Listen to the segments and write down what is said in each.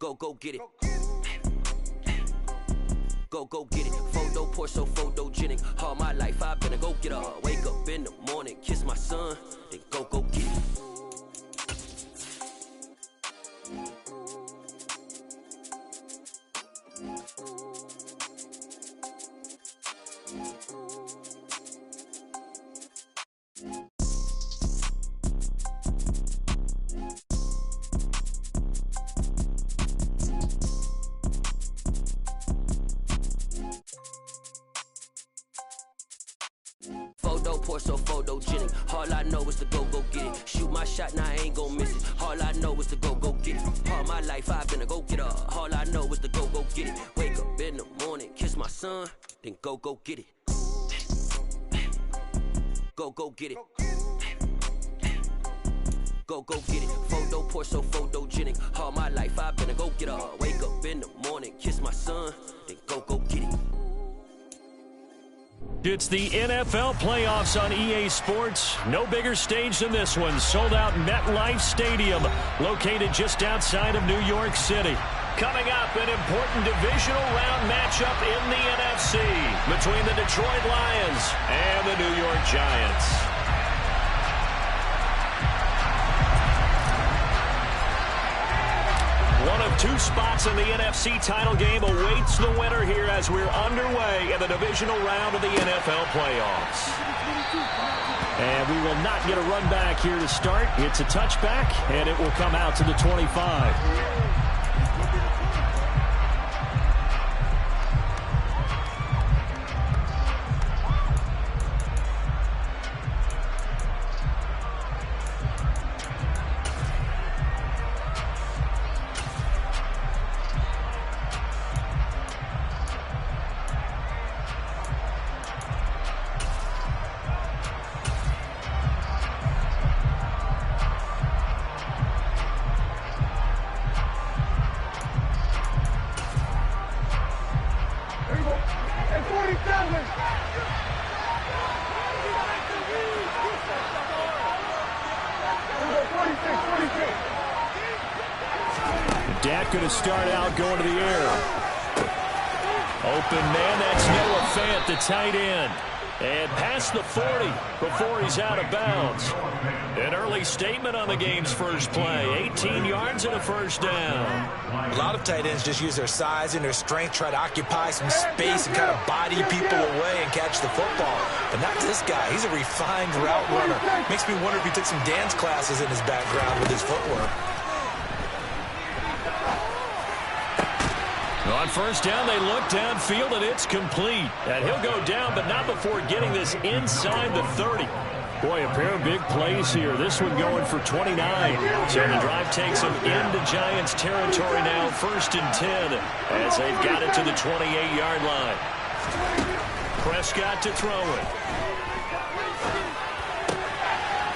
Go get it. Go get it. Photo poor, so photogenic. All my life I've been a go getter. Wake up in the morning, kiss my son, then go get it. Photo poor, so photogenic. All I know is to go get it. Shoot my shot, now I ain't gon' miss it. All I know is to go get it. All my life I've been a go getter. All I know is to go get it. Wake up in the morning, kiss my son, then go get it. Go get it. Go get it. Photo poor, so photogenic. All my life I've been a go getter. Wake up in the morning, kiss my son, then go get it. It's the NFL playoffs on EA Sports. No bigger stage than this one. Sold out MetLife Stadium, located just outside of New York City. Coming up, an important divisional round matchup in the NFC between the Detroit Lions and the New York Giants. One of two spots in the NFC title game awaits the winner here as we're underway in the divisional round of the NFL playoffs. And we will not get a run back here to start. It's a touchback, and it will come out to the 25. Dak going to start out going to the air. Open man, that's Noah Fant, the tight end. And past the 40 before he's out of bounds. An early statement on the game's first play. 18 yards and a first down. A lot of tight ends just use their size and their strength, try to occupy some space and kind of body people away and catch the football. But not this guy. He's a refined route runner. Makes me wonder if he took some dance classes in his background with his footwork. On first down, they look downfield, and it's complete. And he'll go down, but not before getting this inside the 30. Boy, a pair of big plays here. This one going for 29. So the drive takes them into Giants territory now, 1st and 10, as they've got it to the 28-yard line. Prescott to throw it.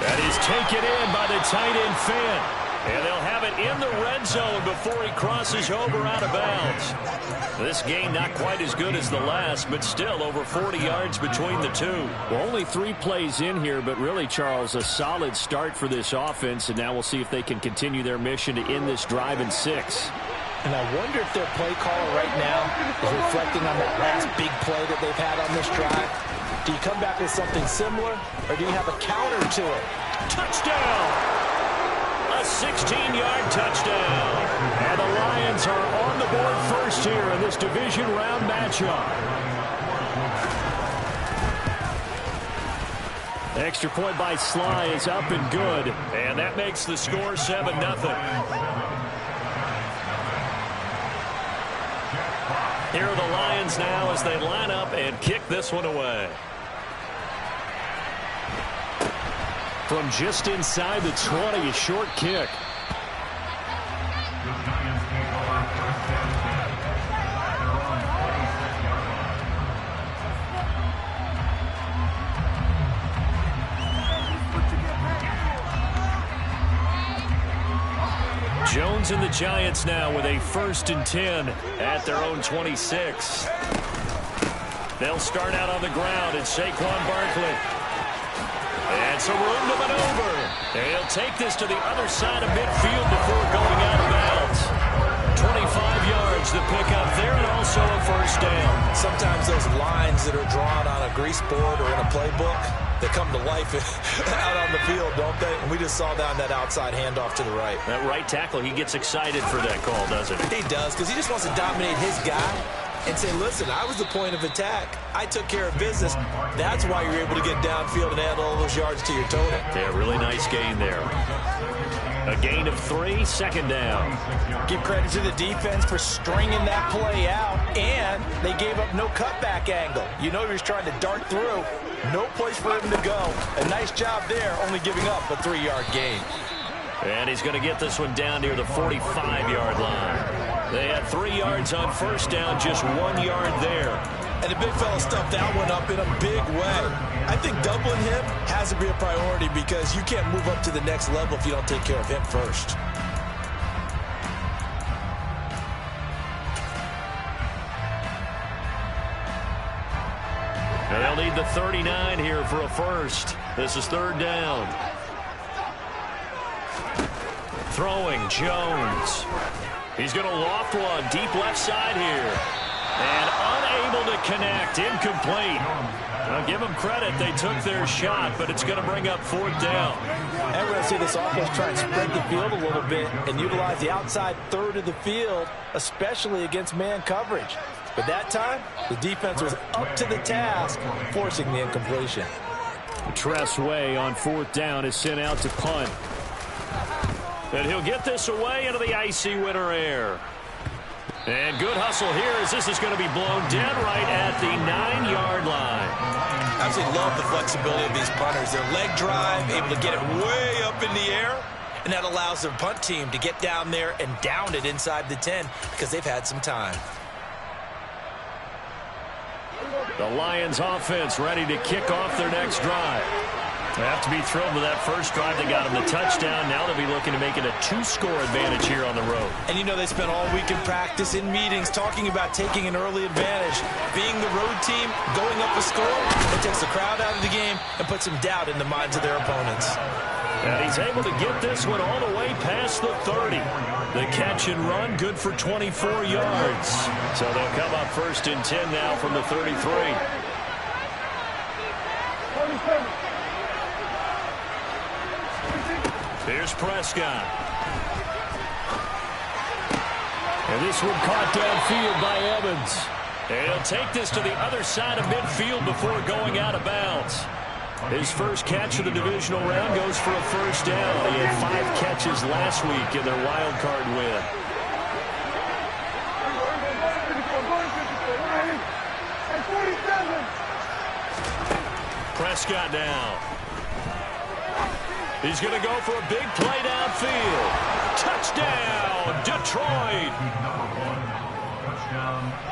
That is taken in by the tight end Fant. And they'll have it in the red zone before he crosses over out of bounds. This game not quite as good as the last, but still over 40 yards between the two. Well, only 3 plays in here, but really, Charles, a solid start for this offense. And now we'll see if they can continue their mission to end this drive in 6. And I wonder if their play caller right now is reflecting on that last big play that they've had on this drive. Do you come back with something similar, or do you have a counter to it? Touchdown! 16-yard touchdown. And the Lions are on the board first here in this division round matchup. Extra point by Sly is up and good. And that makes the score 7-0. Here are the Lions now as they line up and kick this one away. From just inside the 20, a short kick. Jones and the Giants now with a 1st and 10 at their own 26. They'll start out on the ground, and Saquon Barkley. And some room to maneuver. He'll take this to the other side of midfield before going out of bounds. grease board or in a playbook, they come to life out on the field, don't they? And we just saw that on that outside handoff to the right. That right tackle, he gets excited for that call, doesn't he? He does, because he just wants to dominate his guy and say, listen, I was the point of attack. I took care of business. That's why you're able to get downfield and add all those yards to your total. Yeah, really nice gain there. A gain of 3, second down. Give credit to the defense for stringing that play out, and they gave up no cutback angle. You know he was trying to dart through. No place for him to go. A nice job there, only giving up a 3-yard gain. And he's going to get this one down near the 45-yard line. They had 3 yards on first down, just 1 yard there. And the big fella stuffed that one up in a big way. I think doubling him has to be a priority because you can't move up to the next level if you don't take care of him first. And they'll need the 39 here for a first. This is third down. Throwing, Jones. He's going to loft one deep left side here. And unable to connect. Incomplete. I'll give them credit. They took their shot, but it's going to bring up fourth down. And we're going to see this offense try and spread the field a little bit and utilize the outside third of the field, especially against man coverage. But that time, the defense was up to the task, forcing the incompletion. Tress Way on fourth down is sent out to punt. And he'll get this away into the icy winter air. And good hustle here as this is going to be blown dead right at the 9-yard line. I absolutely love the flexibility of these punters. Their leg drive, able to get it way up in the air, and that allows their punt team to get down there and down it inside the 10 because they've had some time. The Lions offense ready to kick off their next drive. They have to be thrilled with that first drive. They got them the touchdown. Now they'll be looking to make it a 2-score advantage here on the road. And you know they spent all week in practice, in meetings, talking about taking an early advantage. Being the road team, going up a score, it takes the crowd out of the game and puts some doubt in the minds of their opponents. And he's able to get this one all the way past the 30. The catch and run, good for 24 yards. So they'll come up first and 10 now from the 33. Here's Prescott. And this one caught downfield by Evans. And he'll take this to the other side of midfield before going out of bounds. His first catch of the divisional round goes for a first down. He had 5 catches last week in their wild card win. Prescott down. He's going to go for a big play downfield. Touchdown, Detroit.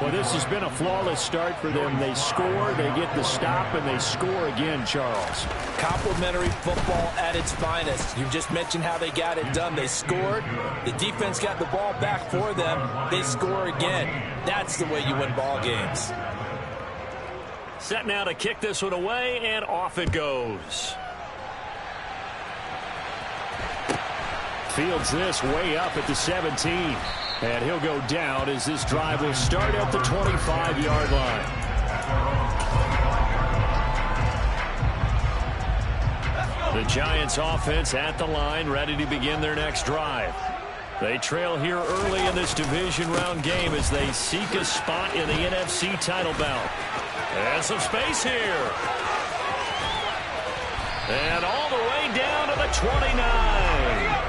Well, this has been a flawless start for them. They score, they get the stop, and they score again, Charles. Complimentary football at its finest. You just mentioned how they got it done. They scored. The defense got the ball back for them. They score again. That's the way you win ball games. Set now to kick this one away, and off it goes. Fields this way up at the 17. And he'll go down as this drive will start at the 25-yard line. The Giants offense at the line, ready to begin their next drive. They trail here early in this division round game as they seek a spot in the NFC title bout. And some space here. And all the way down to the 29.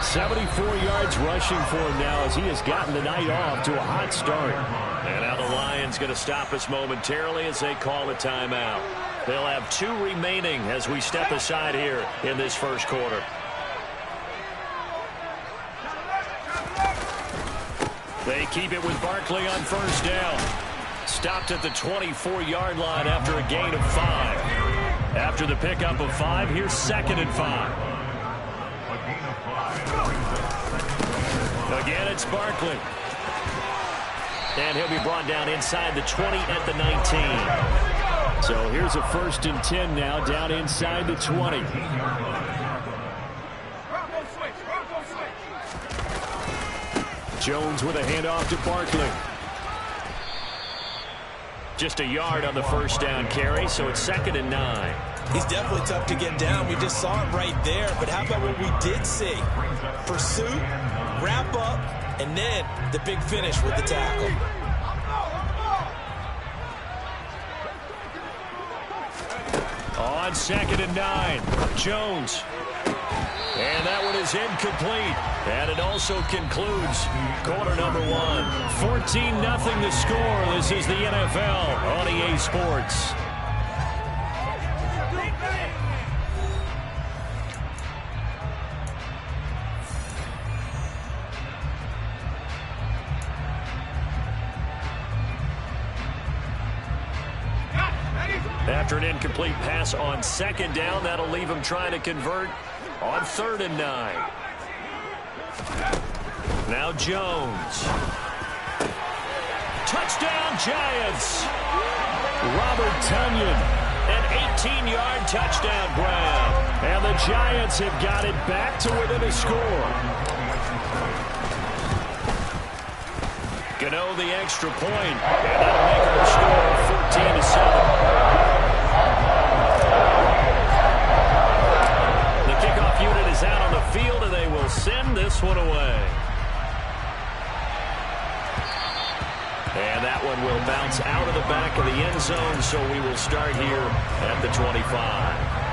74 yards rushing for him now as he has gotten the night off to a hot start. And now the Lions going to stop us momentarily as they call a timeout. They'll have 2 remaining as we step aside here in this first quarter. They keep it with Barkley on first down. Stopped at the 24-yard line after a gain of 5. After the pickup of 5, here's 2nd and 5. Again, it's Barkley. And he'll be brought down inside the 20 at the 19. So here's a 1st and 10 now, down inside the 20. Jones with a handoff to Barkley. Just a yard on the first down carry, so it's 2nd and 9. He's definitely tough to get down. We just saw it right there. But how about what we did see? Pursuit, wrap up, and then the big finish with the tackle. On 2nd and 9, Jones. And that one is incomplete. And it also concludes quarter number 1. 14-0 the score. This is the NFL on EA Sports. After an incomplete pass on 2nd down, that'll leave him trying to convert on 3rd and 9. Now Jones. Touchdown Giants. Robert Tonyan, an 18-yard touchdown grab. And the Giants have got it back to within a score. Gano the extra point, and that'll make our score 14-7. Unit is out on the field, and they will send this one away. And that one will bounce out of the back of the end zone, so we will start here at the 25.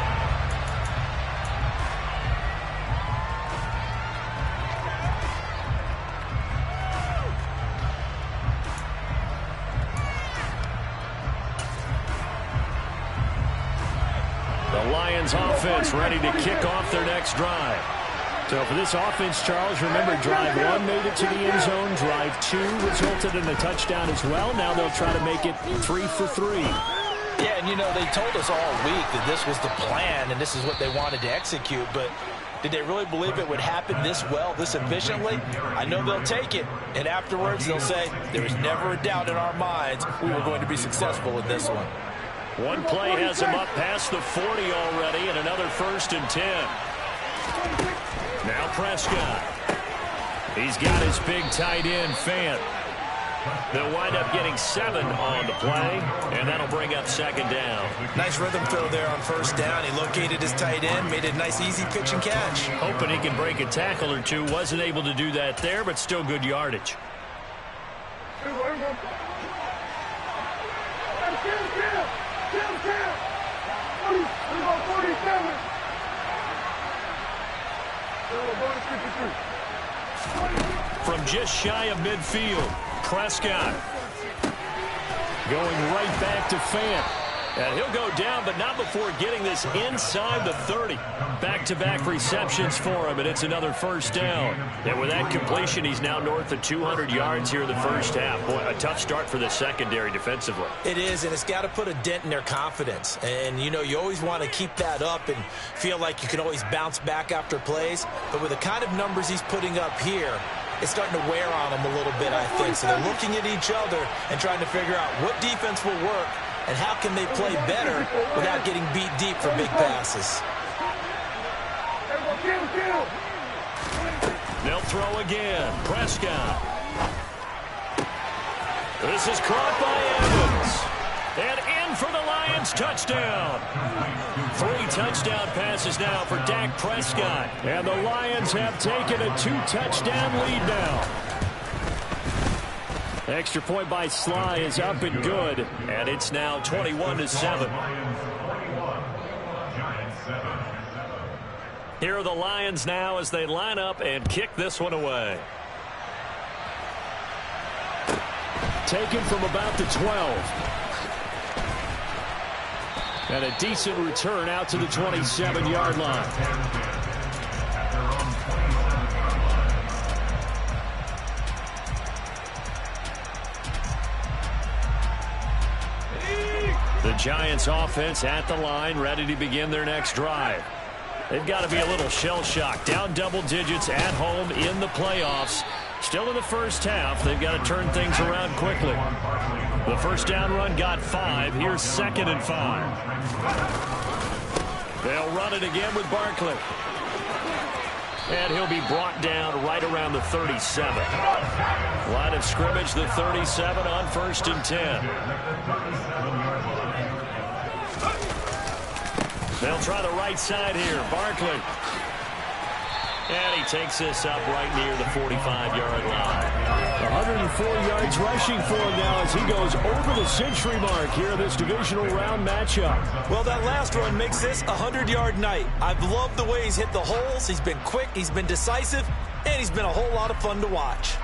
Offense ready to kick off their next drive. So for this offense, Charles, remember drive 1 made it to the end zone. Drive 2 resulted in a touchdown as well. Now they'll try to make it 3 for 3. Yeah, and you know, they told us all week that this was the plan and this is what they wanted to execute, but did they really believe it would happen this well, this efficiently? I know they'll take it, and afterwards they'll say, there was never a doubt in our minds we were going to be successful in this one. One play has him up past the 40 already, and another 1st and 10. Now Prescott. He's got his big tight end, Fant. They'll wind up getting 7 on the play, and that'll bring up 2nd down. Nice rhythm throw there on 1st down. He located his tight end, made a nice easy pitch and catch. Hoping he can break a tackle or two. Wasn't able to do that there, but still good yardage. From just shy of midfield, Prescott going right back to Fant. And he'll go down, but not before getting this inside the 30. Back-to-back receptions for him, and it's another 1st down. And with that completion, he's now north of 200 yards here in the first half. Boy, a tough start for the secondary defensively. It is, and it's got to put a dent in their confidence. And, you know, you always want to keep that up and feel like you can always bounce back after plays. But with the kind of numbers he's putting up here, it's starting to wear on them a little bit, I think. So they're looking at each other and trying to figure out what defense will work and how can they play better without getting beat deep for big passes. They'll throw again. Prescott. This is caught by Evans. And in for the Lions touchdown. 3 touchdown passes now for Dak Prescott. And the Lions have taken a 2-touchdown lead now. Extra point by Sly is up and good. And it's now 21-7. Here are the Lions now as they line up and kick this one away. Taken from about the 12. And a decent return out to the 27-yard line. The Giants offense at the line, ready to begin their next drive. They've got to be a little shell-shocked. Down double digits at home in the playoffs. Still in the first half. They've got to turn things around quickly. The first down run got 5. Here's 2nd and 5. They'll run it again with Barkley. And he'll be brought down right around the 37. Line of scrimmage, the 37 on 1st and 10. They'll try the right side here. Barkley. And he takes this up right near the 45-yard line. 104 yards rushing for him now as he goes over the century mark here in this divisional round matchup. Well, that last run makes this a 100-yard night. I've loved the way he's hit the holes. He's been quick, he's been decisive, and he's been a whole lot of fun to watch.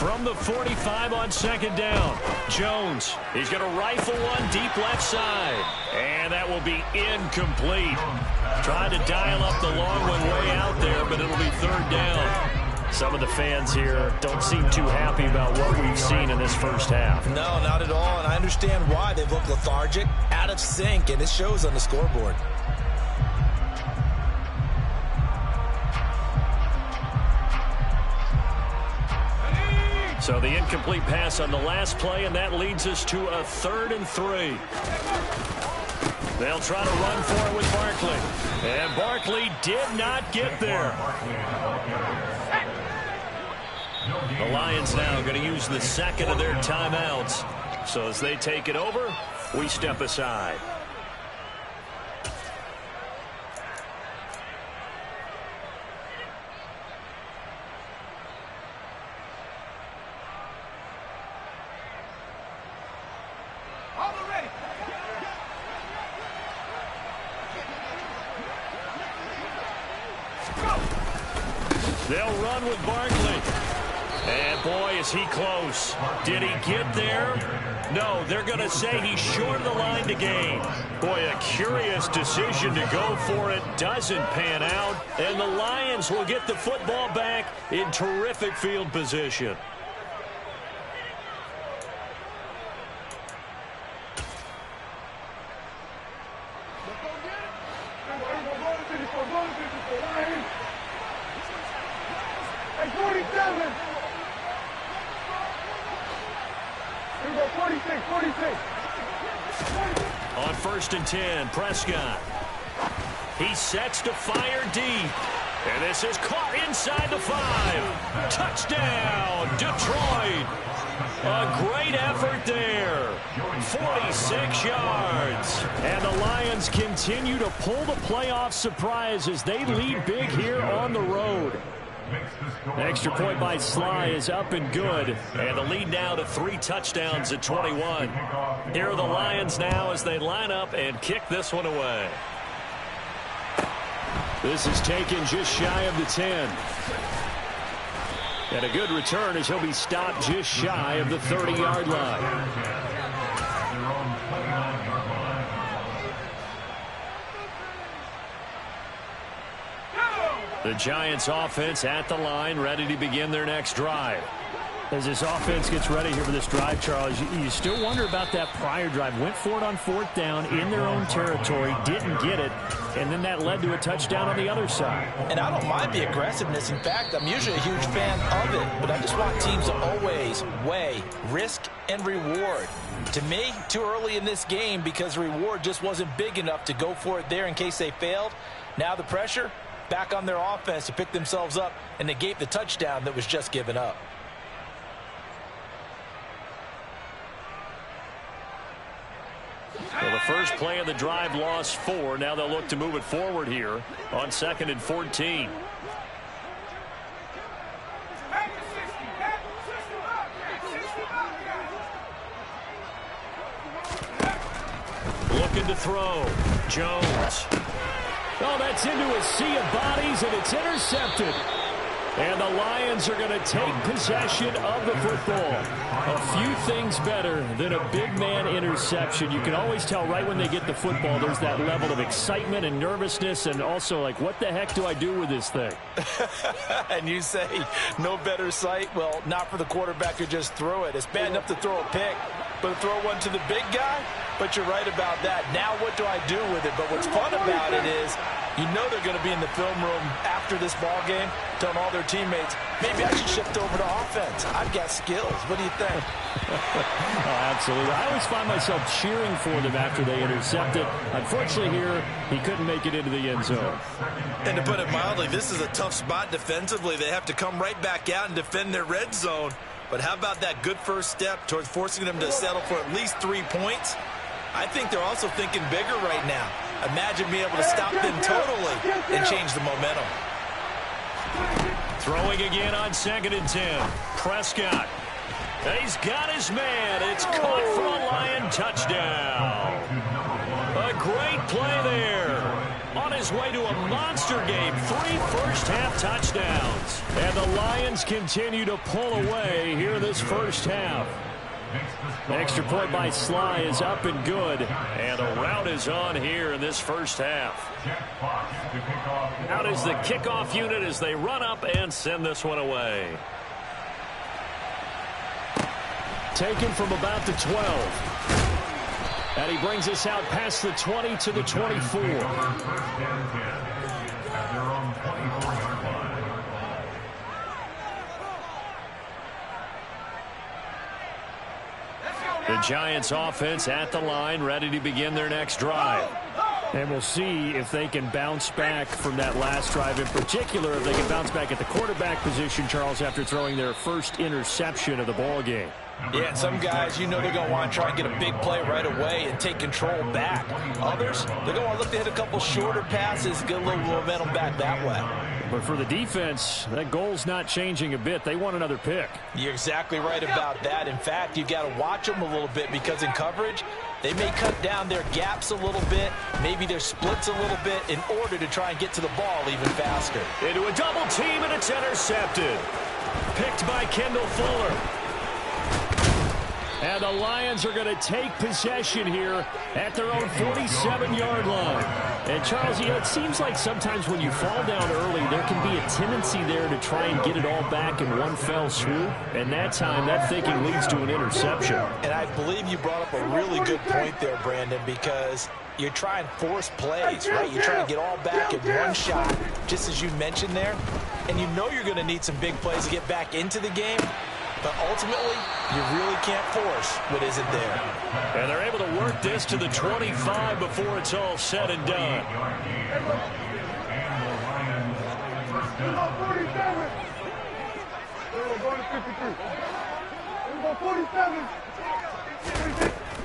From the 45 on 2nd down, Jones. He's going to rifle one deep left side. And that will be incomplete. Trying to dial up the long one way out there, but it'll be 3rd down. Some of the fans here don't seem too happy about what we've seen in this first half. No, not at all, and I understand why. They've looked lethargic, out of sync, and it shows on the scoreboard. So the incomplete pass on the last play, and that leads us to a 3rd and 3. They'll try to run for it with Barkley. And Barkley did not get there. The Lions now going to use the second of their timeouts. So as they take it over, we step aside. They'll run with Barkley. And boy, is he close. Did he get there? No, they're going to say he's short of the line to gain. Boy, a curious decision to go for it. Doesn't pan out. And the Lions will get the football back in terrific field position. On 1st and 10, Prescott. He sets to fire deep. And this is caught inside the 5. Touchdown, Detroit. A great effort there. 46 yards. And the Lions continue to pull the playoff surprise as they lead big here on the road. The extra point by Sly is up and good. And the lead now to 3 touchdowns at 21. Here are the Lions now as they line up and kick this one away. This is taken just shy of the 10. And a good return as he'll be stopped just shy of the 30-yard line. The Giants offense at the line, ready to begin their next drive. As this offense gets ready here for this drive, Charles, you still wonder about that prior drive. Went for it on 4th down in their own territory, didn't get it, and then that led to a touchdown on the other side. And I don't mind the aggressiveness. In fact, I'm usually a huge fan of it, but I just want teams to always weigh risk and reward. To me, too early in this game because the reward just wasn't big enough to go for it there in case they failed. Now the pressure back on their offense to pick themselves up and negate the touchdown that was just given up. Well, the first play of the drive lost 4. Now they'll look to move it forward here on 2nd and 14. Looking to throw. Jones. Oh, that's into a sea of bodies, and it's intercepted. And the Lions are going to take possession of the football. A few things better than a big man interception. You can always tell right when they get the football, there's that level of excitement and nervousness, and also like, what the heck do I do with this thing? And you say no better sight? Well, not for the quarterback who just threw it. It's bad enough to throw a pick, but to throw one to the big guy? But you're right about that. Now what do I do with it? But what's fun about it is you know they're going to be in the film room after this ball game telling all their teammates, maybe I should shift over to offense. I've got skills. What do you think? Oh, absolutely. I always find myself cheering for them after they intercept it. Unfortunately here, he couldn't make it into the end zone. And to put it mildly, this is a tough spot defensively. They have to come right back out and defend their red zone. But how about that good first step towards forcing them to settle for at least 3 points? I think they're also thinking bigger right now. Imagine being able to stop them totally and change the momentum. Throwing again on 2nd and 10. Prescott. He's got his man. It's caught for a Lion touchdown. A great play there. On his way to a monster game. 3 first-half touchdowns. And the Lions continue to pull away here in this first half. The extra point by Sly is up and good. And the route is on here in this first half. Out is the kickoff unit as they run up and send this one away. Taken from about the 12. And he brings us out past the 20 to the 24. The Giants offense at the line, ready to begin their next drive. And we'll see if they can bounce back from that last drive. In particular, if they can bounce back at the quarterback position, Charles, after throwing their first interception of the ball game. Yeah, and some guys, you know they're going to want to try and get a big play right away and take control back. Others, they're going to want to look to hit a couple shorter passes, get a little momentum back that way. But for the defense, that goal's not changing a bit. They want another pick. You're exactly right about that. In fact, you've got to watch them a little bit because in coverage, they may cut down their gaps a little bit, maybe their splits a little bit in order to try and get to the ball even faster. Into a double team, and it's intercepted. Picked by Kendall Fuller. And the Lions are going to take possession here at their own 47-yard line. And, Charles, you know, it seems like sometimes when you fall down early, there can be a tendency there to try and get it all back in one fell swoop. And that time, that thinking leads to an interception. And I believe you brought up a really good point there, Brandon, because you're trying to force plays, right? You're trying to get all back in one shot, just as you mentioned there. And you know you're going to need some big plays to get back into the game. But ultimately, you really can't force what isn't there. And they're able to work this to the 25 before it's all said and done.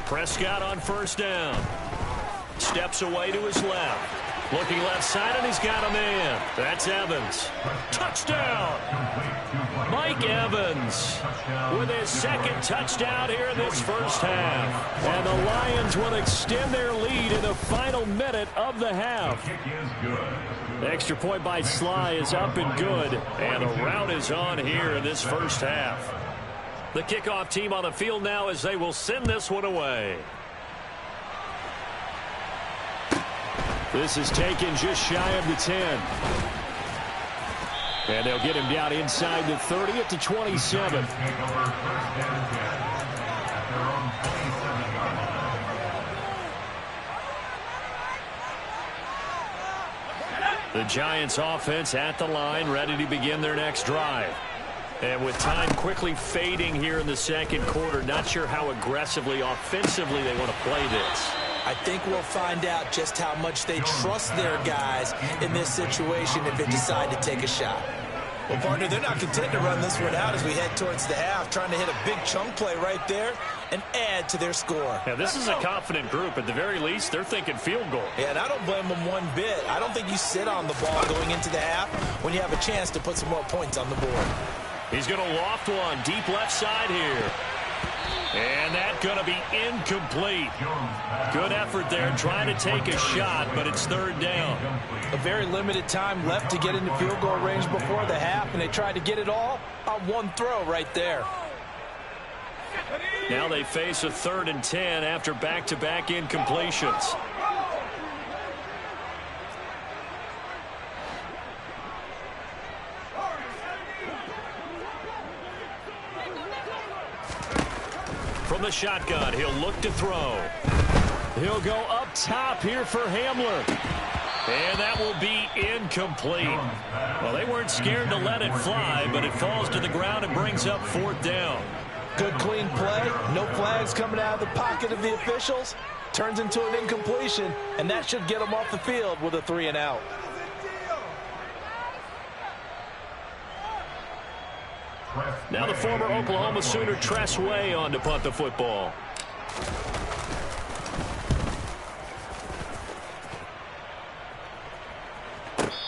Prescott on first down. Steps away to his left. Looking left side, and he's got a man. That's Evans. Touchdown! Mike Evans with his second touchdown here in this first half. And the Lions will extend their lead in the final minute of the half. The extra point by Sly is up and good. And the route is on here in this first half. The kickoff team on the field now as they will send this one away. This is taken just shy of the 10. And they'll get him down inside the 30 at the 27. The Giants offense at the line, ready to begin their next drive. And with time quickly fading here in the second quarter, not sure how aggressively, offensively they want to play this. I think we'll find out just how much they trust their guys in this situation if they decide to take a shot. Well, partner, they're not content to run this one out as we head towards the half, trying to hit a big chunk play right there and add to their score. Yeah, this is a confident group. At the very least, they're thinking field goal. Yeah, and I don't blame them one bit. I don't think you sit on the ball going into the half when you have a chance to put some more points on the board. He's going to loft one deep left side here. And that's going to be incomplete. Good effort there trying to take a shot, but it's third down. A very limited time left to get into field goal range before the half, and they tried to get it all on one throw right there. Now they face a 3rd and 10 after back-to-back incompletions. From the shotgun, he'll look to throw. He'll go up top here for Hamler. And that will be incomplete. Well, they weren't scared to let it fly, but it falls to the ground and brings up 4th down. Good, clean play. No flags coming out of the pocket of the officials. Turns into an incompletion, and that should get them off the field with a 3-and-out. Now the former Oklahoma Sooner Tress Way on to punt the football.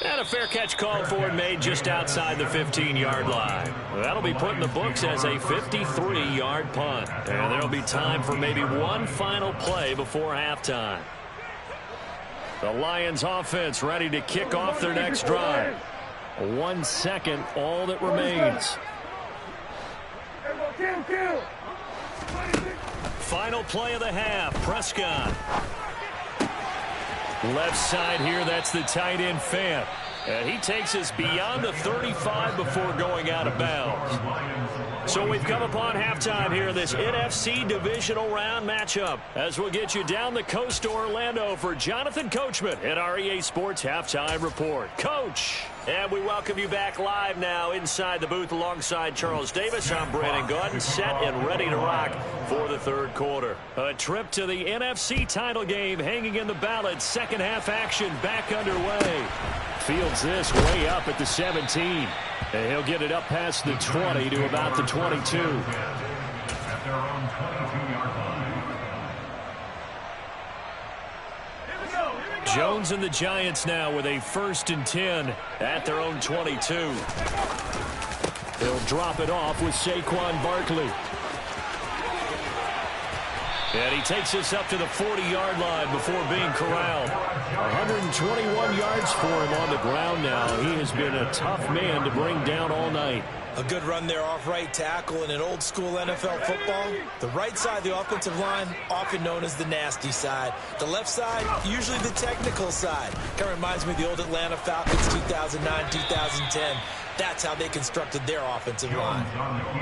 And a fair catch called for and made just outside the 15-yard line. That'll be put in the books as a 53-yard punt. And there'll be time for maybe one final play before halftime. The Lions offense ready to kick off their next drive. 1 second, all that remains. Final play of the half, Prescott. Left side here, that's the tight end Fant. And he takes us beyond the 35 before going out of bounds. So we've come upon halftime here in this NFC divisional round matchup. As we'll get you down the coast to Orlando for Jonathan Coachman at our EA Sports Halftime Report. Coach! And we welcome you back live now inside the booth alongside Charles Davis. I'm Brandon Gaudin, set and ready to rock for the third quarter. A trip to the NFC title game hanging in the balance. Second half action back underway. Fields this way up at the 17. And he'll get it up past the 20 to about the 22. Jones and the Giants now with a 1st and 10 at their own 22. They'll drop it off with Saquon Barkley. And he takes us up to the 40-yard line before being corralled. 121 yards for him on the ground now. He has been a tough man to bring down all night. A good run there off right tackle in an old-school NFL football. The right side of the offensive line, often known as the nasty side. The left side, usually the technical side. Kind of reminds me of the old Atlanta Falcons 2009, 2010. That's how they constructed their offensive line.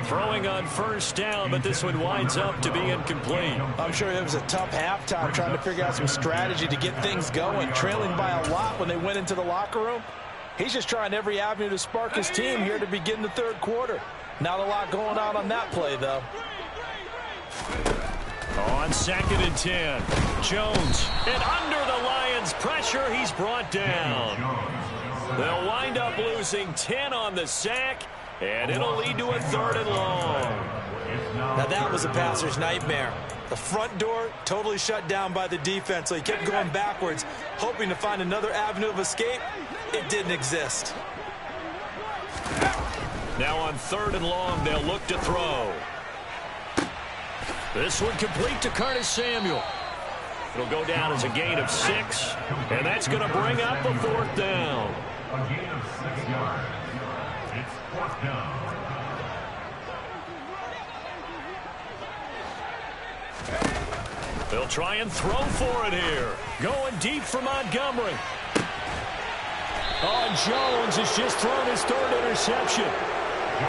Throwing on 1st down, but this one winds up to be incomplete. I'm sure it was a tough halftime trying to figure out some strategy to get things going. Trailing by a lot when they went into the locker room. He's just trying every avenue to spark his team here to begin the third quarter. Not a lot going on that play, though. On 2nd and 10, Jones. And under the Lions' pressure, he's brought down. They'll wind up losing 10 on the sack, and it'll lead to a 3rd and long. Now that was a passer's nightmare. The front door totally shut down by the defense, so he kept going backwards, hoping to find another avenue of escape. It didn't exist. Now on 3rd and long, they'll look to throw. This one complete to Curtis Samuel. It'll go down as a gain of 6, and that's going to bring up a 4th down. A gain of 6 yards. It's 4th down. They'll try and throw for it here. Going deep for Montgomery. Oh, Jones has just thrown his 3rd interception.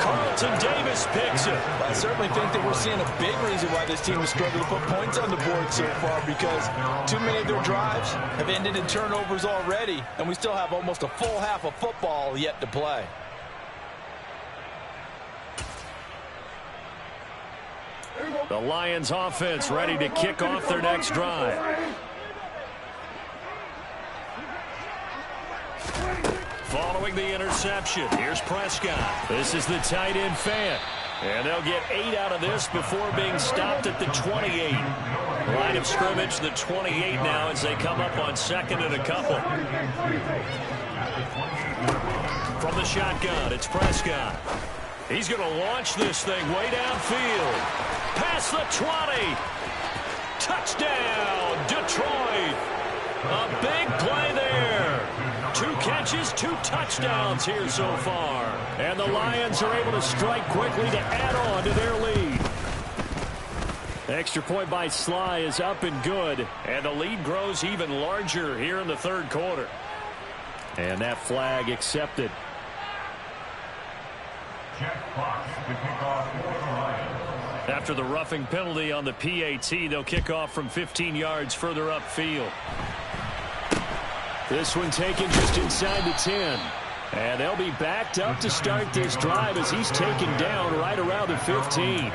Carlton Davis picks it. I certainly think that we're seeing a big reason why this team has struggled to put points on the board so far, because too many of their drives have ended in turnovers already, and we still have almost a full half of football yet to play. The Lions offense ready to kick off their next drive. Following the interception, here's Prescott. This is the tight end Fant. And they'll get 8 out of this before being stopped at the 28. Line of scrimmage, the 28 now as they come up on 2nd and a couple. From the shotgun, it's Prescott. He's going to launch this thing way downfield. Past the 20. Touchdown, Detroit. A big play there. 2 catches, 2 touchdowns here so far. And the Lions are able to strike quickly to add on to their lead. Extra point by Sly is up and good. And the lead grows even larger here in the third quarter. And that flag accepted. Jack Fox to kick off for the Lions. After the roughing penalty on the PAT, they'll kick off from 15 yards further upfield. This one taken just inside the 10. And they'll be backed up to start this drive as he's taken down right around the 15.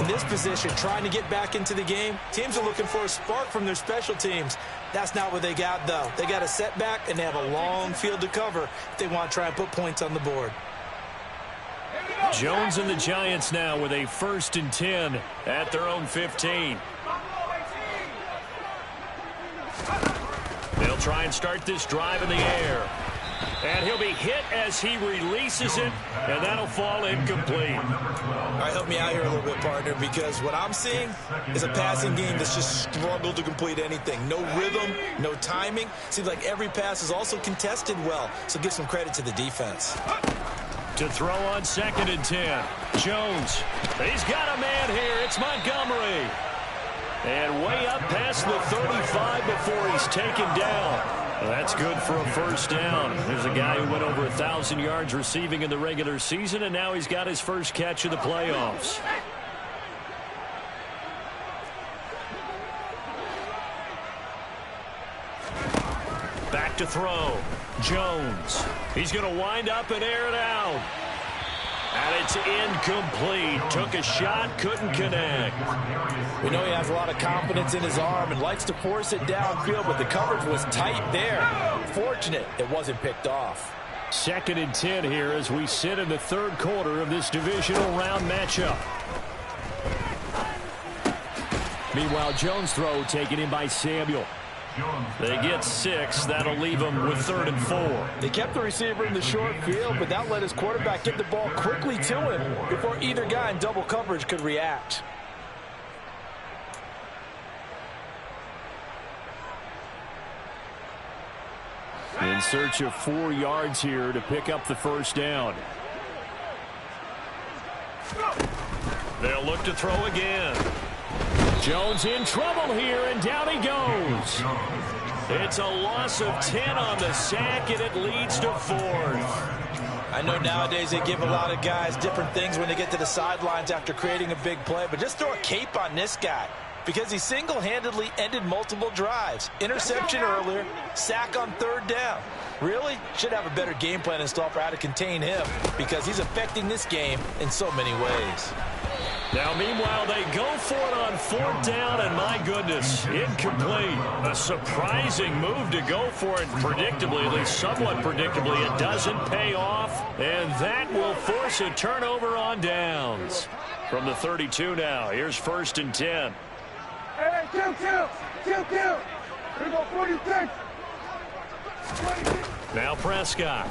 In this position, trying to get back into the game, teams are looking for a spark from their special teams. That's not what they got, though. They got a setback, and they have a long field to cover if they want to try and put points on the board. Jones and the Giants now with a 1st and 10 at their own 15. They'll try and start this drive in the air. And he'll be hit as he releases it, and that'll fall incomplete. All right, help me out here a little bit, partner, because what I'm seeing is a passing game that's just struggled to complete anything. No rhythm, no timing. Seems like every pass is also contested well, so give some credit to the defense. To throw on 2nd and 10. Jones. He's got a man here. It's Montgomery. And way up past the 35 before he's taken down. That's good for a 1st down. There's a guy who went over 1,000 yards receiving in the regular season, and now he's got his first catch of the playoffs. Back to throw. Jones. He's going to wind up and air it out. And it's incomplete. Took a shot, couldn't connect. We know he has a lot of confidence in his arm and likes to force it downfield, but the coverage was tight there. Fortunate it wasn't picked off. 2nd and 10 here as we sit in the 3rd quarter of this divisional round matchup. Meanwhile, Jones' throw taken in by Samuel. They get 6. That'll leave them with 3rd and 4. They kept the receiver in the short field, but that let his quarterback get the ball quickly to him before either guy in double coverage could react. In search of 4 yards here to pick up the 1st down. They'll look to throw again. Jones in trouble here, and down he goes. It's a loss of 10 on the sack, and it leads to 4th. I know nowadays they give a lot of guys different things when they get to the sidelines after creating a big play, but just throw a cape on this guy because he single-handedly ended multiple drives. Interception earlier, sack on 3rd down. Really? Should have a better game plan installed for how to contain him because he's affecting this game in so many ways. Now, meanwhile, they go for it on 4th down, and my goodness, incomplete. A surprising move to go for it predictably, at least somewhat predictably. It doesn't pay off, and that will force a turnover on downs. From the 32 now, here's 1st and 10. Hey, kill. Here we go, 46. Now Prescott.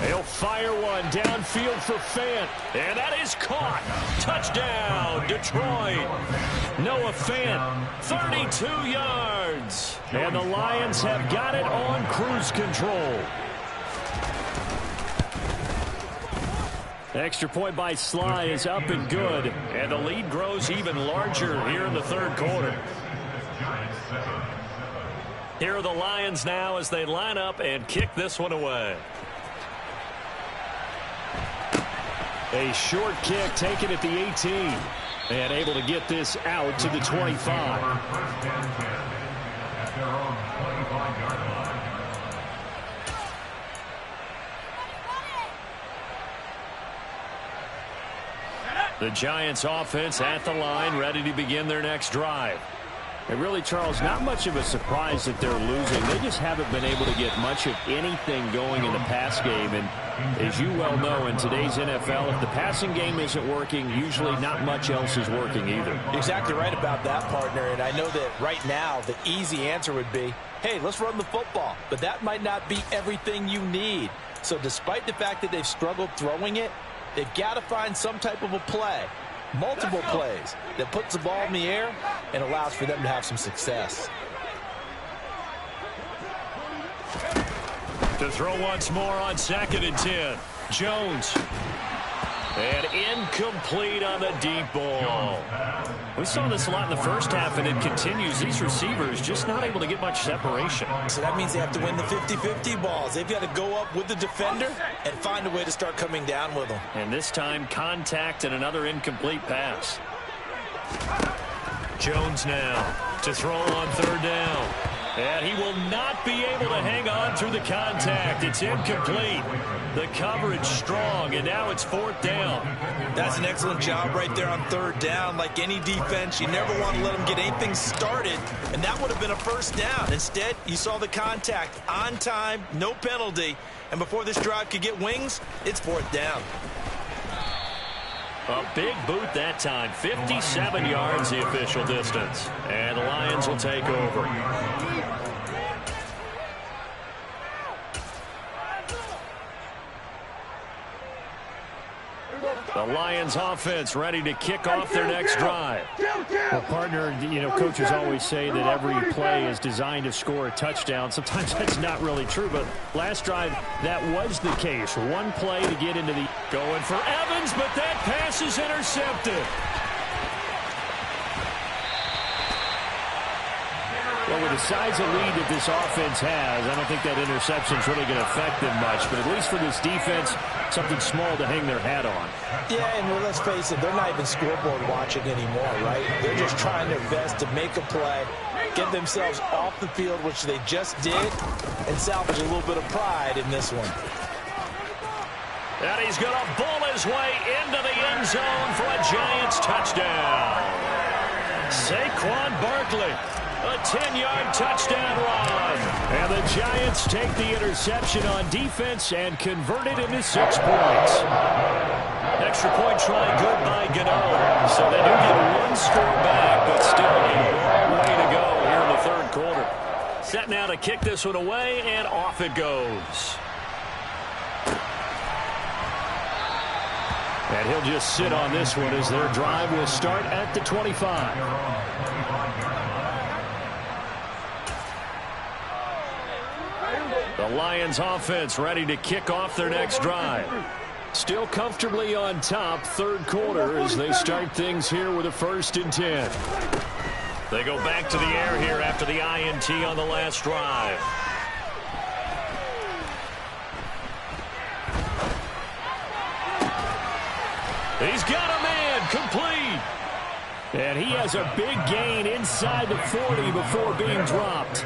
He'll fire one downfield for Fant. And that is caught. Touchdown, Detroit. Noah Fant, 32 yards. And the Lions have got it on cruise control. Extra point by Sly is up and good. And the lead grows even larger here in the 3rd quarter. Here are the Lions now as they line up and kick this one away. A short kick taken at the 18. And able to get this out to the 25. The Giants offense at the line, ready to begin their next drive. And really, Charles, not much of a surprise that they're losing. They just haven't been able to get much of anything going in the pass game. And as you well know, in today's NFL, if the passing game isn't working, usually not much else is working either. Exactly right about that, partner. And I know that right now the easy answer would be, hey, let's run the football. But that might not be everything you need. So despite the fact that they've struggled throwing it, they've got to find some type of a play. Multiple plays that puts the ball in the air and allows for them to have some success. To throw once more on 2nd and 10. Jones. And incomplete on the deep ball. We saw this a lot in the first half, and it continues. These receivers just not able to get much separation. So that means they have to win the 50-50 balls. They've got to go up with the defender and find a way to start coming down with them. And this time, contact and another incomplete pass. Jones now to throw on third down. And he will not be able to hang on through the contact. It's incomplete. The coverage strong, and now it's fourth down. That's an excellent job right there on third down. Like any defense, you never want to let them get anything started, and that would have been a first down. Instead, you saw the contact on time, no penalty, and before this drive could get wings, it's fourth down. A big boot that time. 57 yards the official distance. And the Lions will take over. The Lions offense ready to kick off their next drive. Well, partner, you know, coaches always say that every play is designed to score a touchdown. Sometimes that's not really true, but last drive, that was the case. One play to get into the... Going for Evans, but that pass is intercepted. Well, with the size of lead that this offense has, I don't think that interception's really going to affect them much. But at least for this defense, something small to hang their hat on. Yeah, and well, let's face it, they're not even scoreboard watching anymore, right? They're just trying their best to make a play, get themselves off the field, which they just did, and salvage a little bit of pride in this one. And he's going to bull his way into the end zone for a Giants touchdown. Saquon Barkley. A 10-yard touchdown run. And the Giants take the interception on defense and convert it into 6 points. Extra point try good by Gano. So they do get one score back, but still a long way to go here in the third quarter. Set now to kick this one away, and off it goes. And he'll just sit on this one as their drive will start at the 25. The Lions offense ready to kick off their next drive. Still comfortably on top, third quarter, as they start things here with a 1st and 10. They go back to the air here after the INT on the last drive. He's got a man, complete. And he has a big gain inside the 40 before being dropped.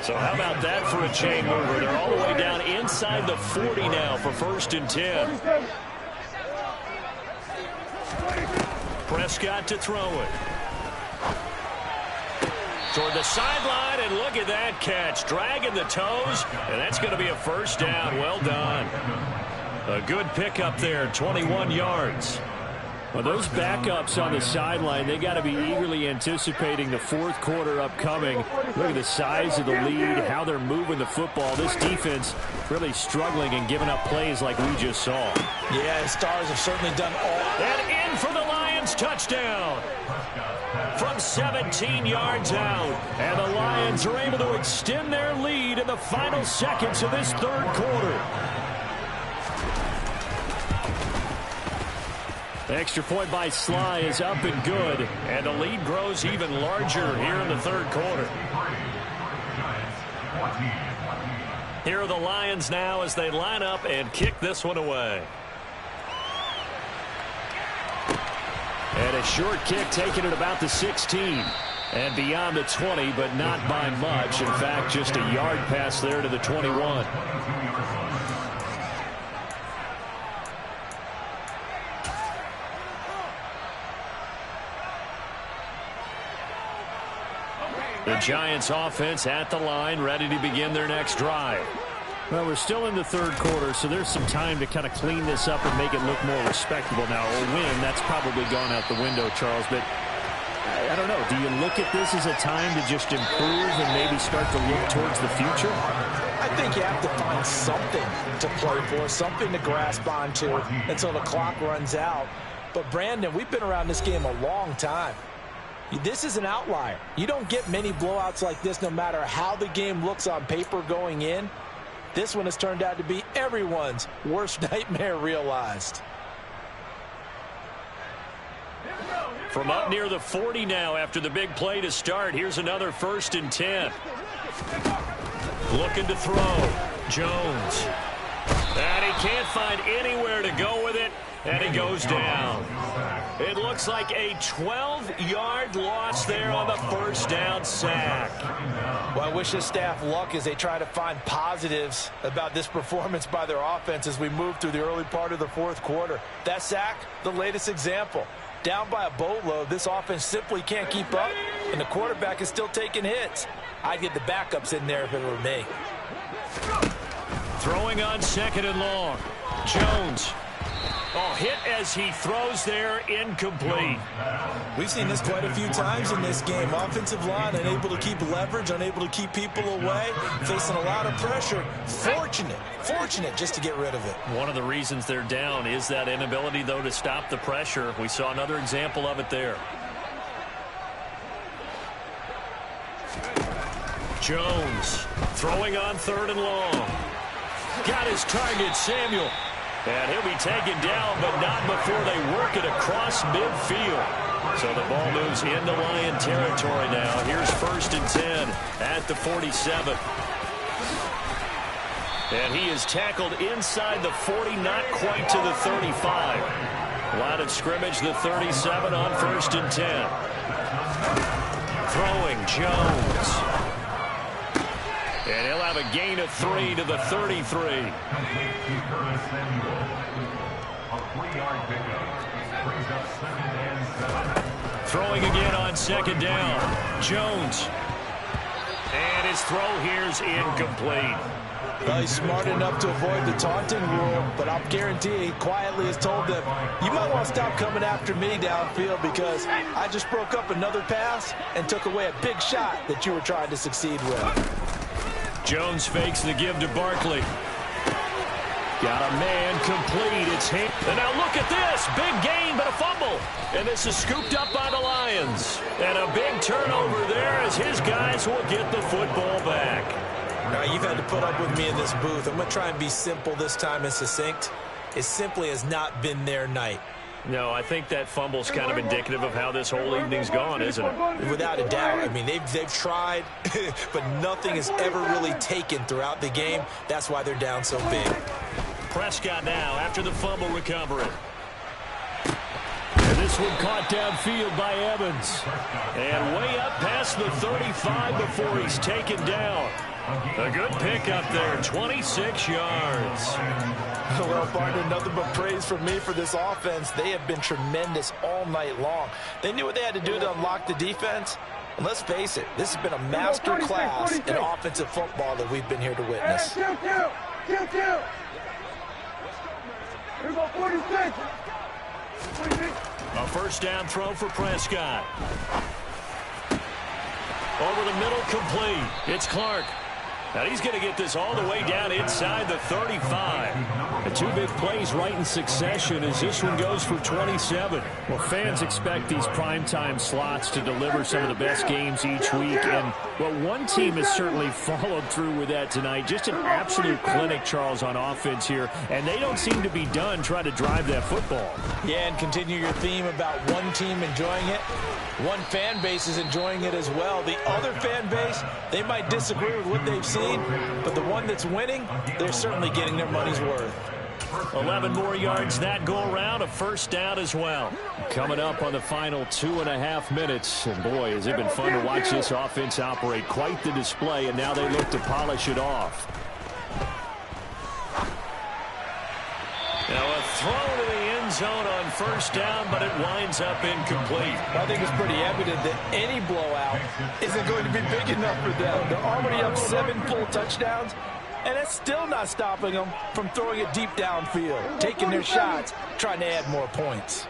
So how about that for a chain mover? They're all the way down inside the 40 now for 1st and 10. Prescott to throw it. Toward the sideline, and look at that catch. Dragging the toes, and that's going to be a first down. Well done. A good pickup there, 21 yards. Well, those backups on the sideline, they got to be eagerly anticipating the fourth quarter upcoming. Look at the size of the lead, how they're moving the football. This defense really struggling and giving up plays like we just saw. Yeah, Stars have certainly done all. And in for the Lions touchdown. From 17 yards out. And the Lions are able to extend their lead in the final seconds of this third quarter. Extra point by Sly is up and good. And the lead grows even larger here in the third quarter. Here are the Lions now as they line up and kick this one away. And a short kick taken at about the 16. And beyond the 20, but not by much. In fact, just a yard pass there to the 21. The Giants offense at the line, ready to begin their next drive. Well, we're still in the third quarter, so there's some time to kind of clean this up and make it look more respectable. Now, a win, that's probably gone out the window, Charles, but I don't know. Do you look at this as a time to just improve and maybe start to look towards the future? I think you have to find something to play for, something to grasp onto until the clock runs out. But, Brandon, we've been around this game a long time. This is an outlier. You don't get many blowouts like this no matter how the game looks on paper going in. This one has turned out to be everyone's worst nightmare realized. From up near the 40 now after the big play to start. Here's another 1st and 10. Looking to throw. Jones. And he can't find anywhere to go with it, and he goes down. It looks like a 12-yard loss there on the 1st down sack. Well, I wish this staff luck as they try to find positives about this performance by their offense as we move through the early part of the 4th quarter. That sack, the latest example. Down by a boatload, this offense simply can't keep up, and the quarterback is still taking hits. I'd get the backups in there if it were me. Throwing on 2nd and long. Jones. Oh, hit as he throws there, incomplete. We've seen this quite a few times in this game. Offensive line unable to keep leverage, unable to keep people away, facing a lot of pressure. Fortunate just to get rid of it. One of the reasons they're down is that inability, though, to stop the pressure. We saw another example of it there. Jones throwing on 3rd and long. Got his target, Samuel. And he'll be taken down, but not before they work it across midfield. So the ball moves into Lion territory now. Here's 1st and 10 at the 47. And he is tackled inside the 40, not quite to the 35. Line of scrimmage, the 37 on 1st and 10. Throwing Jones. And he'll have a gain of 3 to the 33. Throwing again on 2nd down. Jones. And his throw here's incomplete. Well, he's smart enough to avoid the taunting rule, but I'll guarantee he quietly has told them, you might want to stop coming after me downfield because I just broke up another pass and took away a big shot that you were trying to succeed with. Jones fakes the give to Barkley. Got a man complete. It's him. And now look at this. Big gain, but a fumble. And this is scooped up by the Lions. And a big turnover there as his guys will get the football back. Now, you've had to put up with me in this booth. I'm going to try and be simple this time and succinct. It simply has not been their night. No, I think that fumble's kind of indicative of how this whole evening's gone, isn't it? Without a doubt. I mean, they've tried, but nothing is ever really taken throughout the game. That's why they're down so big. Prescott now after the fumble recovery. And this one caught downfield by Evans. And way up past the 35 before he's taken down. A good pickup there, 26 yards. Well, partner, nothing but praise from me for this offense. They have been tremendous all night long. They knew what they had to do to unlock the defense. And let's face it, this has been a master class in offensive football that we've been here to witness. Kill. Here we go, 46. A 1st down throw for Prescott. Over the middle, complete. It's Clark. Now he's going to get this all the way down inside the 35. The 2 big plays right in succession as this one goes for 27. Well, fans expect these primetime slots to deliver some of the best games each week. And, well, one team has certainly followed through with that tonight. Just an absolute clinic, Charles, on offense here. And they don't seem to be done trying to drive that football. Yeah, and continue your theme about one team enjoying it. One fan base is enjoying it as well. The other fan base, they might disagree with what they've seen, but the one that's winning, they're certainly getting their money's worth. 11 more yards that go around, a 1st down as well. Coming up on the final 2.5 minutes. And boy, has it been fun to watch this offense operate. Quite the display, and now they look to polish it off. Now a throw to the end zone on 1st down, but it winds up incomplete. I think it's pretty evident that any blowout isn't going to be big enough for them. They're already up 7 full touchdowns, and it's still not stopping them from throwing it deep downfield, taking their shots, trying to add more points.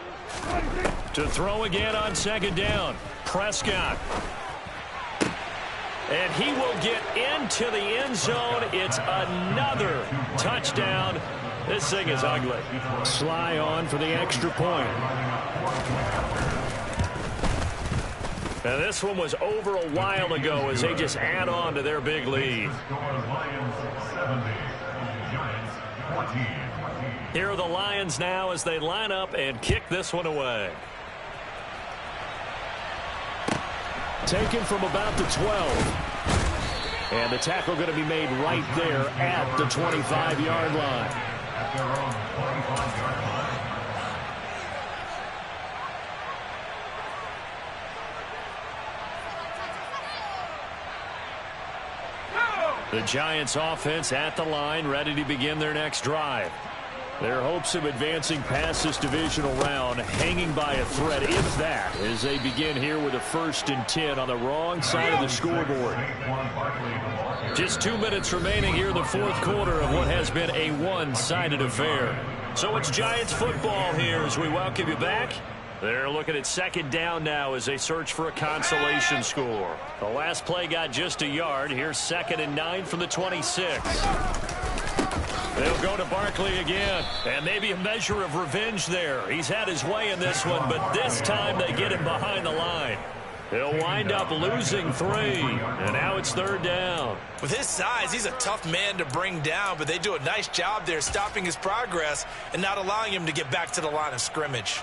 To throw again on 2nd down, Prescott. And he will get into the end zone. It's another touchdown. This thing is ugly. Sly on for the extra point. And this one was over a while ago as they just add on to their big lead. Here are the Lions now as they line up and kick this one away. Taken from about the 12. And the tackle going to be made right there at the 25-yard line. The Giants offense at the line, ready to begin their next drive. Their hopes of advancing past this divisional round hanging by a thread, if that, as they begin here with a 1st and 10 on the wrong side of the scoreboard. Just 2 minutes remaining here in the 4th quarter of what has been a one-sided affair. So it's Giants football here as we welcome you back. They're looking at 2nd down now as they search for a consolation score. The last play got just a yard. Here's 2nd and 9 from the 26. They'll go to Barkley again, and maybe a measure of revenge there. He's had his way in this one, but this time they get him behind the line. He'll wind up losing 3, and now it's 3rd down. With his size, he's a tough man to bring down, but they do a nice job there stopping his progress and not allowing him to get back to the line of scrimmage.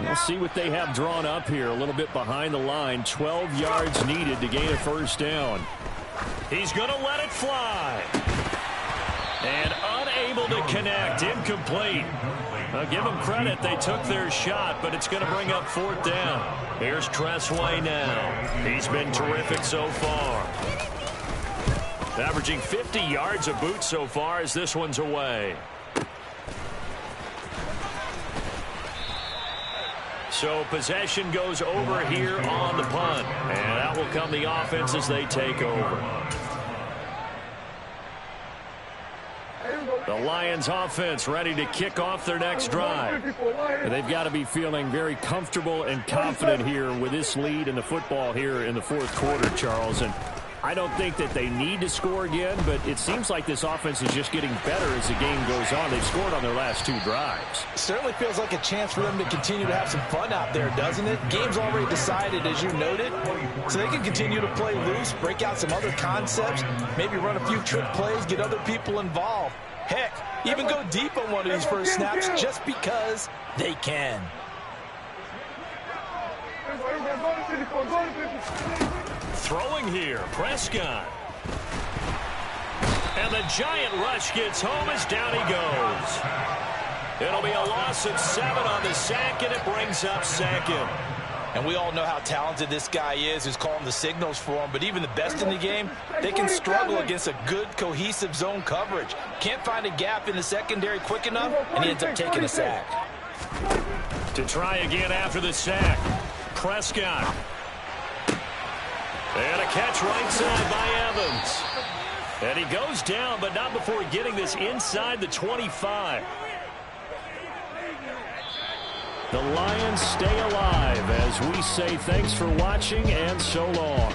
We'll see what they have drawn up here. A little bit behind the line. 12 yards needed to gain a 1st down. He's going to let it fly. And unable to connect. Incomplete. I'll give them credit. They took their shot, but it's going to bring up 4th down. Here's Tressway now. He's been terrific so far. Averaging 50 yards a boot so far as this one's away. So possession goes over here on the punt. And out will come the offense as they take over. The Lions offense ready to kick off their next drive. They've got to be feeling very comfortable and confident here with this lead in the football here in the 4th quarter, Charles. And I don't think that they need to score again, but it seems like this offense is just getting better as the game goes on. They've scored on their last 2 drives. Certainly feels like a chance for them to continue to have some fun out there, doesn't it? Game's already decided, as you noted, so they can continue to play loose, break out some other concepts, maybe run a few trick plays, get other people involved. Heck, even go deep on one of these first snaps just because they can. Throwing here, Prescott. And the giant rush gets home as down he goes. It'll be a loss of 7 on the sack, and it brings up 2nd. And we all know how talented this guy is who's calling the signals for him, but even the best in the game, they can struggle against a good, cohesive zone coverage. Can't find a gap in the secondary quick enough, and he ends up taking a sack. To try again after the sack, Prescott. And a catch right side by Evans. And he goes down, but not before getting this inside the 25. The Lions stay alive as we say thanks for watching and so long.